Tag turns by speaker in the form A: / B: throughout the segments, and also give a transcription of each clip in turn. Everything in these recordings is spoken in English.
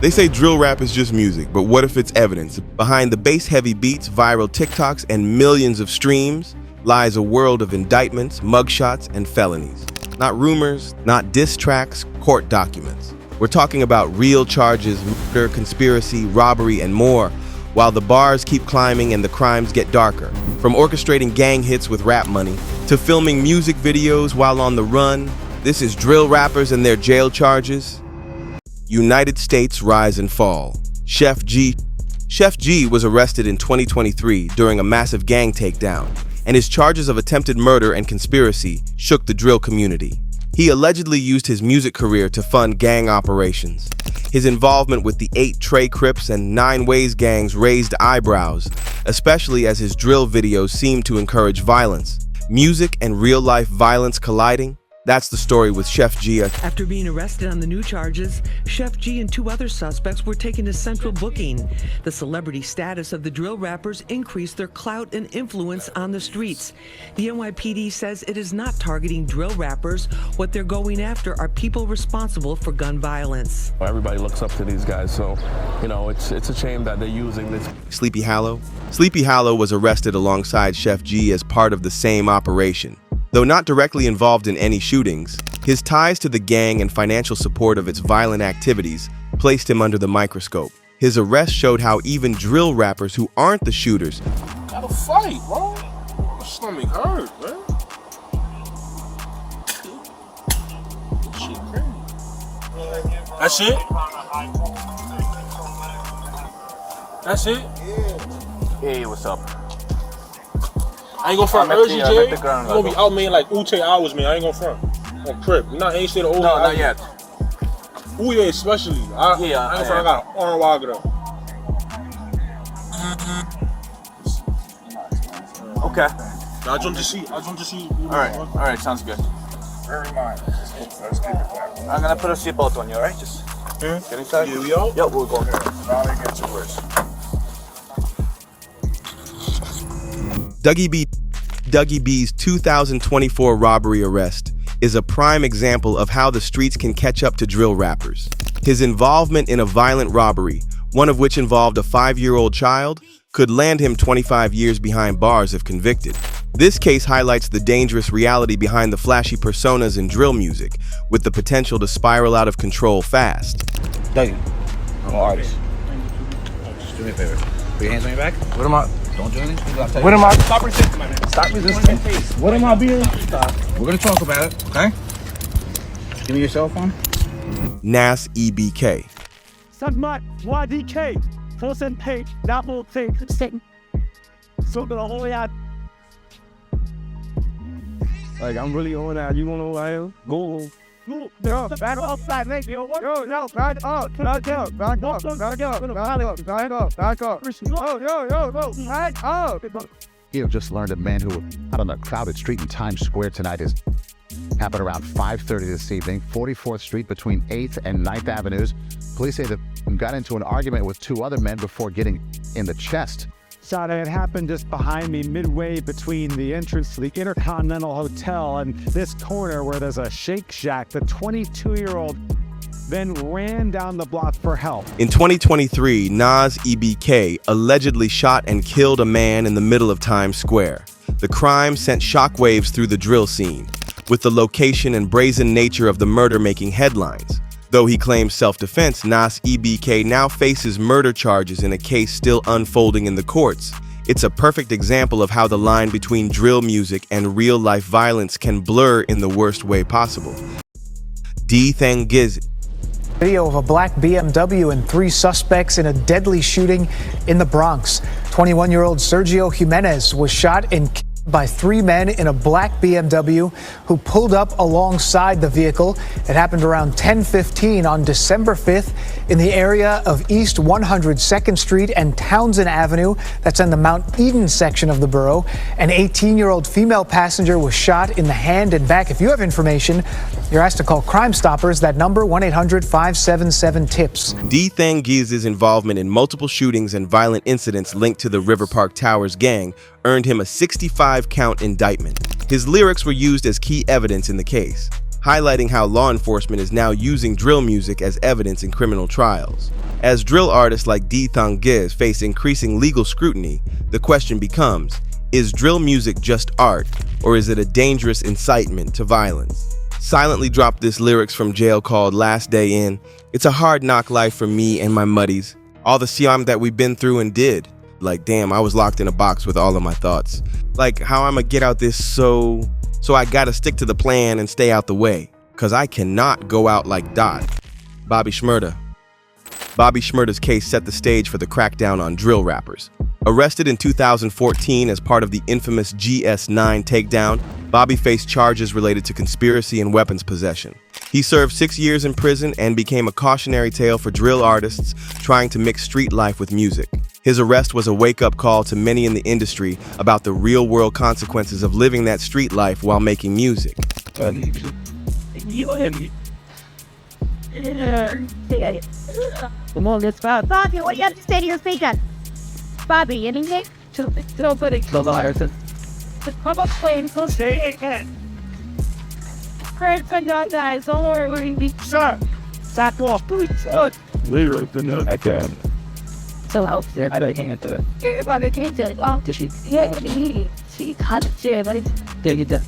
A: They say drill rap is just music, but what if it's evidence? Behind the bass-heavy beats, viral TikToks, and millions of streams lies a world of indictments, mugshots, and felonies. Not rumors, not diss tracks, court documents. We're talking about real charges, murder, conspiracy, robbery, and more, while the bars keep climbing and the crimes get darker. From orchestrating gang hits with rap money to filming music videos while on the run, this is drill rappers and their jail charges. United States rise and fall. Sheff G was arrested in 2023 during a massive gang takedown, and his charges of attempted murder and conspiracy shook the drill community. He allegedly used his music career to fund gang operations. His involvement with the 8 Trey Crips and 9 Ways gangs raised eyebrows, especially as his drill videos seemed to encourage violence. Music and real-life violence colliding? That's the story with Sheff G.
B: After being arrested on the new charges, Sheff G and 2 other suspects were taken to central booking. The celebrity status of the drill rappers increased their clout and influence on the streets. The NYPD says it is not targeting drill rappers. What they're going after are people responsible for gun violence.
C: Everybody looks up to these guys, so, it's a shame that they're using this.
A: Sleepy Hallow? Sleepy Hallow was arrested alongside Sheff G as part of the same operation. Though not directly involved in any shootings, his ties to the gang and financial support of its violent activities placed him under the microscope. His arrest showed how even drill rappers who aren't the shooters
D: gotta fight, bro. My stomach hurt, man. Shit crazy. That's it? That's it?
E: Hey, what's up?
D: I ain't gonna front Urgy, Jay. You
E: ground
D: gonna be out, man, like Uche hours, man. I ain't gonna front. On Crip. Ain't say the old.
E: No, not yet.
D: Uye especially. I ain't gonna front. I got an arm wagger though.
E: Okay.
D: I just want to see.
E: Alright, sounds good.
D: Very nice. Let's keep it that.
E: I'm gonna put a seatbelt on you, alright? Just get inside.
D: Yeah, we out?
E: Yep, we'll go.
D: Now they get to worse.
A: Dougie B's 2024 robbery arrest is a prime example of how the streets can catch up to drill rappers. His involvement in a violent robbery, one of which involved a 5-year-old child, could land him 25 years behind bars if convicted. This case highlights the dangerous reality behind the flashy personas in drill music, with the potential to spiral out of control fast.
F: Dougie, I'm an artist. Just do me a favor. Put your hands on your back. What am I? Don't do anything. What am I? Stop resisting, my man. Stop resisting. What am I being? Stop. We're gonna talk about it, okay? Give me your cell phone.
A: Nas EBK.
G: Sunmat YDK. Force and pay. That whole thing. So the whole lot. Like I'm really on that. You wanna know who I am? Go. Yo, back up, mate. Yo, back up, back up, back up, back up, back up, back up. Yo, back up.
H: You have just learned a man who out on a crowded street in Times Square tonight is happened around 5:30 this evening, 44th Street between 8th and 9th Avenues. Police say that he got into an argument with 2 other men before getting in the chest.
G: Shot had happened just behind me, midway between the entrance to the Intercontinental Hotel and this corner where there's a Shake Shack. The 22-year-old then ran down the block for help.
A: In 2023, Nas EBK allegedly shot and killed a man in the middle of Times Square. The crime sent shockwaves through the drill scene, with the location and brazen nature of the murder making headlines. Though he claims self-defense, Nas EBK now faces murder charges in a case still unfolding in the courts. It's a perfect example of how the line between drill music and real-life violence can blur in the worst way possible. D-Thang-Giz.
I: Video of a black BMW and 3 suspects in a deadly shooting in the Bronx. 21-year-old Sergio Jimenez was shot and killed by 3 men in a black BMW who pulled up alongside the vehicle. It happened around 10:15 on December 5th in the area of East 102nd Street and Townsend Avenue. That's in the Mount Eden section of the borough. An 18-year-old female passenger was shot in the hand and back. If you have information, you're asked to call Crime Stoppers. That number, 1-800-577-TIPS.
A: D-Thang-Giz's involvement in multiple shootings and violent incidents linked to the River Park Towers gang earned him a 65-count indictment. His lyrics were used as key evidence in the case, highlighting how law enforcement is now using drill music as evidence in criminal trials. As drill artists like D Thang Giz face increasing legal scrutiny, the question becomes, is drill music just art, or is it a dangerous incitement to violence? Silently dropped this lyrics from jail called Last Day In. It's a hard knock life for me and my muddies. All the siam that we've been through and did. Like, damn, I was locked in a box with all of my thoughts. Like, how I'ma get out this so I gotta stick to the plan and stay out the way. Cause I cannot go out like Dot. Bobby Shmurda. Bobby Shmurda's case set the stage for the crackdown on drill rappers. Arrested in 2014 as part of the infamous GS9 takedown, Bobby faced charges related to conspiracy and weapons possession. He served 6 years in prison and became a cautionary tale for drill artists trying to mix street life with music. His arrest was a wake-up call to many in the industry about the real-world consequences of living that street life while making music.
J: Come on, let's go. Bobby, what do you have to say to your speaker? Bobby, anything? Nobody. The liars. Come up, please. Go say it again. Heard from your guys. Don't worry, we're going to be sure. Stop off, please.
G: Literally, the note I can.
J: So help.
G: I don't can't do it.
J: Everybody can't do it. Oh, she can't do it.
G: There you go.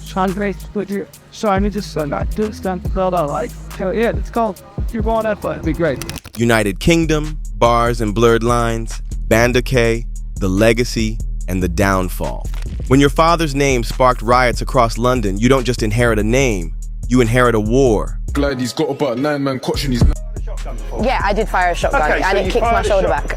G: Sean Grace, put your shiny just not do stuff. Well, I like. Hell yeah, it's called. You're going up, but it'd be great.
A: United Kingdom, Bars and Blurred Lines, Banda K, The Legacy, and The Downfall. When your father's name sparked riots across London, you don't just inherit a name, you inherit a war.
K: Glad he's got about 9-man caution. He's
L: Yeah, I did fire a shotgun and it kicked my shoulder back.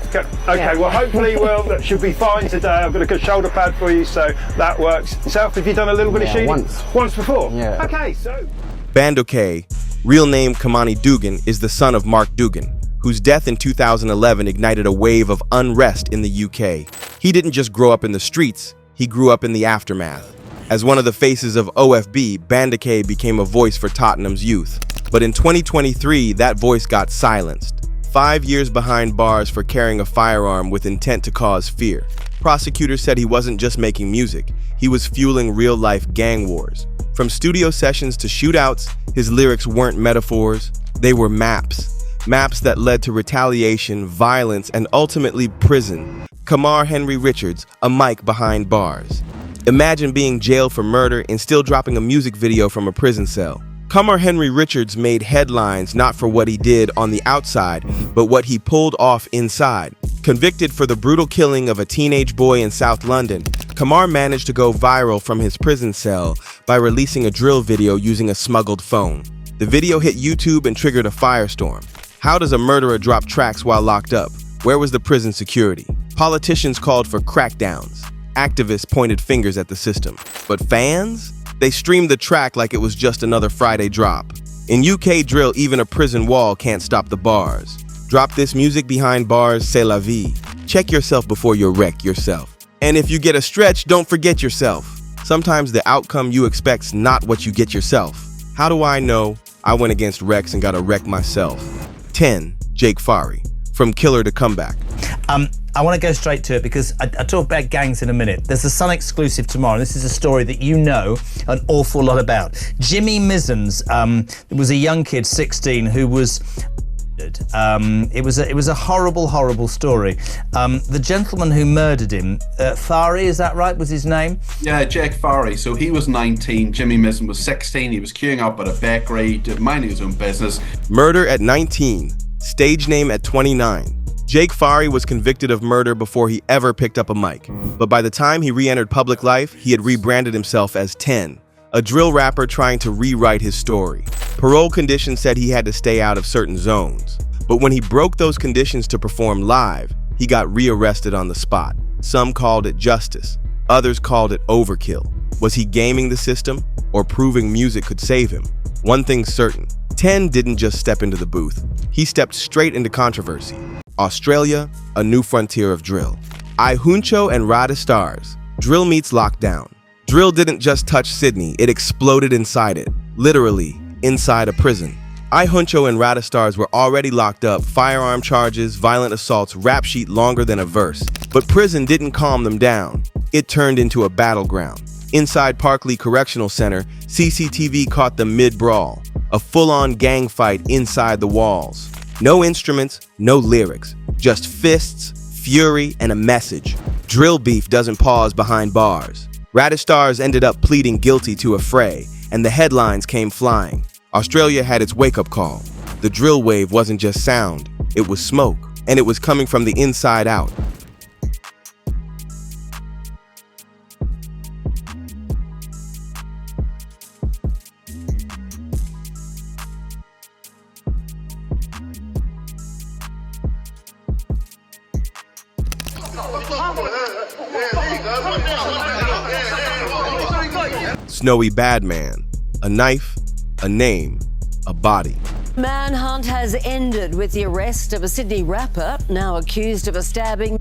M: Okay, well hopefully that should be fine today. I've got a good shoulder pad for you, so that works. Yourself, have you done a little bit of shooting? Once before?
K: Yeah.
M: Okay, so...
A: Bando K, real name Kamani Dugan, is the son of Mark Dugan, whose death in 2011 ignited a wave of unrest in the UK. He didn't just grow up in the streets, he grew up in the aftermath. As one of the faces of OFB, Banda K became a voice for Tottenham's youth. But in 2023, that voice got silenced. 5 years behind bars for carrying a firearm with intent to cause fear. Prosecutors said he wasn't just making music, he was fueling real-life gang wars. From studio sessions to shootouts, his lyrics weren't metaphors, they were maps. Maps that led to retaliation, violence, and ultimately prison. Kamar Henry Richards, a mic behind bars. Imagine being jailed for murder and still dropping a music video from a prison cell. Kamar Henry Richards made headlines not for what he did on the outside, but what he pulled off inside. Convicted for the brutal killing of a teenage boy in South London, Kamar managed to go viral from his prison cell by releasing a drill video using a smuggled phone. The video hit YouTube and triggered a firestorm. How does a murderer drop tracks while locked up? Where was the prison security? Politicians called for crackdowns. Activists pointed fingers at the system. But fans? They streamed the track like it was just another Friday drop. In UK drill, even a prison wall can't stop the bars. Drop this music behind bars, c'est la vie. Check yourself before you wreck yourself. And if you get a stretch, don't forget yourself. Sometimes the outcome you expect's not what you get yourself. How do I know? I went against Rex and got a wreck myself. 10, Jake Fari. From killer to comeback.
N: I want to go straight to it because I talk about gangs in a minute. There's a Sun exclusive tomorrow. This is a story that you know an awful lot about. Jimmy Mizens was a young kid, 16, who was... It was a horrible story. The gentleman who murdered him, Fari, is that right, was his name?
O: Yeah, Jake Fari. So he was 19, Jimmy Mizzen was 16. He was queuing up at a bakery, minding his own business.
A: Murder at 19, stage name at 29. Jake Fari was convicted of murder before he ever picked up a mic. But by the time he re-entered public life, he had rebranded himself as 10, a drill rapper trying to rewrite his story. Parole conditions said he had to stay out of certain zones. But when he broke those conditions to perform live, he got rearrested on the spot. Some called it justice. Others called it overkill. Was he gaming the system or proving music could save him? One thing's certain, 10 didn't just step into the booth. He stepped straight into controversy. Australia, a new frontier of drill. Ihuncho and Rada Stars. Drill meets lockdown. Drill didn't just touch Sydney, it exploded inside it. Literally, inside a prison. Ihuncho and Rada Stars were already locked up, firearm charges, violent assaults, rap sheet longer than a verse. But prison didn't calm them down. It turned into a battleground. Inside Parkley Correctional Center, CCTV caught them mid-brawl, a full-on gang fight inside the walls. No instruments, no lyrics, just fists, fury, and a message. Drill beef doesn't pause behind bars. Radish Stars ended up pleading guilty to a fray, and the headlines came flying. Australia had its wake-up call. The drill wave wasn't just sound, it was smoke, and it was coming from the inside out. Snowy Badman, a knife, a name, a body.
P: Manhunt has ended with the arrest of a Sydney rapper now accused of a stabbing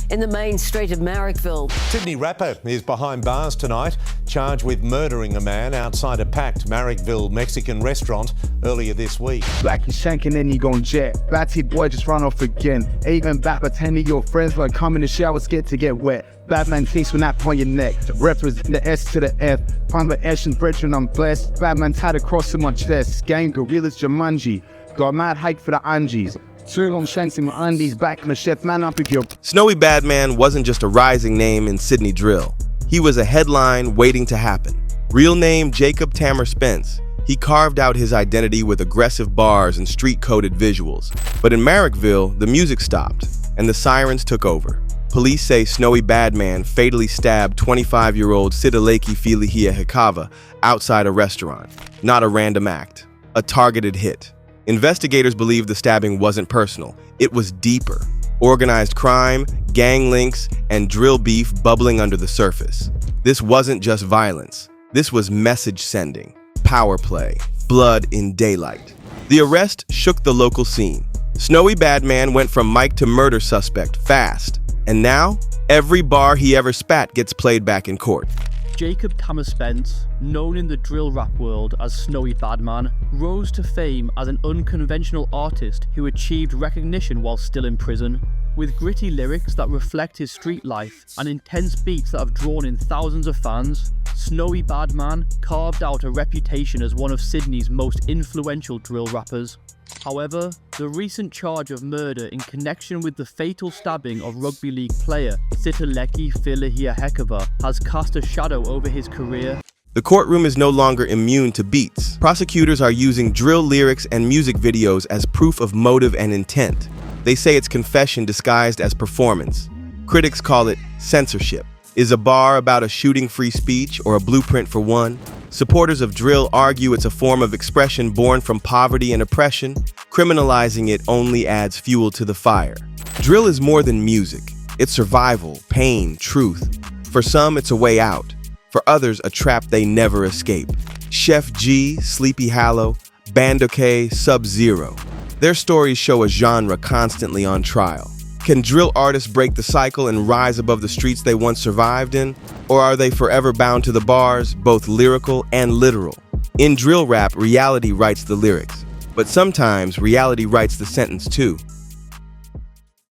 P: in the main street of Marrickville.
Q: Sydney rapper is behind bars tonight, charged with murdering a man outside a packed Marrickville Mexican restaurant earlier this week.
G: Like you shanking and you gon' jet. Batty boy just run off again. Even back pretending your friends like come in the shower scared to get wet. Batman face when I on your neck. Represent the S to the F. Find the Ash and bridge when I'm blessed. Batman tied across in my chest. Gang gorillas Jumanji. Got mad hype for the Angies. Swing on shanks in my undies. Back in the chef man up with your.
A: Snowy Badman wasn't just a rising name in Sydney drill. He was a headline waiting to happen. Real name Jacob Tammer Spence. He carved out his identity with aggressive bars and street-coded visuals. But in Marrickville, the music stopped, and the sirens took over. Police say Snowy Badman fatally stabbed 25-year-old Sidaleki Filihia Hikava outside a restaurant. Not a random act, a targeted hit. Investigators believe the stabbing wasn't personal. It was deeper. Organized crime, gang links, and drill beef bubbling under the surface. This wasn't just violence. This was message sending, power play, blood in daylight. The arrest shook the local scene. Snowy Badman went from mic to murder suspect fast. And now, every bar he ever spat gets played back in court.
R: Jacob Tammer Spence, known in the drill rap world as Snowy Badman, rose to fame as an unconventional artist who achieved recognition while still in prison. With gritty lyrics that reflect his street life and intense beats that have drawn in thousands of fans, Snowy Badman carved out a reputation as one of Sydney's most influential drill rappers. However, the recent charge of murder in connection with the fatal stabbing of rugby league player Sidaleki Filihia Hikava has cast a shadow over his career.
A: The courtroom is no longer immune to beats. Prosecutors are using drill lyrics and music videos as proof of motive and intent. They say it's confession disguised as performance. Critics call it censorship. Is a bar about a shooting free speech or a blueprint for one? Supporters of drill argue it's a form of expression born from poverty and oppression. Criminalizing it only adds fuel to the fire. Drill is more than music. It's survival, pain, truth. For some, it's a way out. For others, a trap they never escape. Chef G, Sleepy Hollow, Bando K, Sub-Zero. Their stories show a genre constantly on trial. Can drill artists break the cycle and rise above the streets they once survived in? Or are they forever bound to the bars, both lyrical and literal? In drill rap, reality writes the lyrics. But sometimes reality writes the sentence too.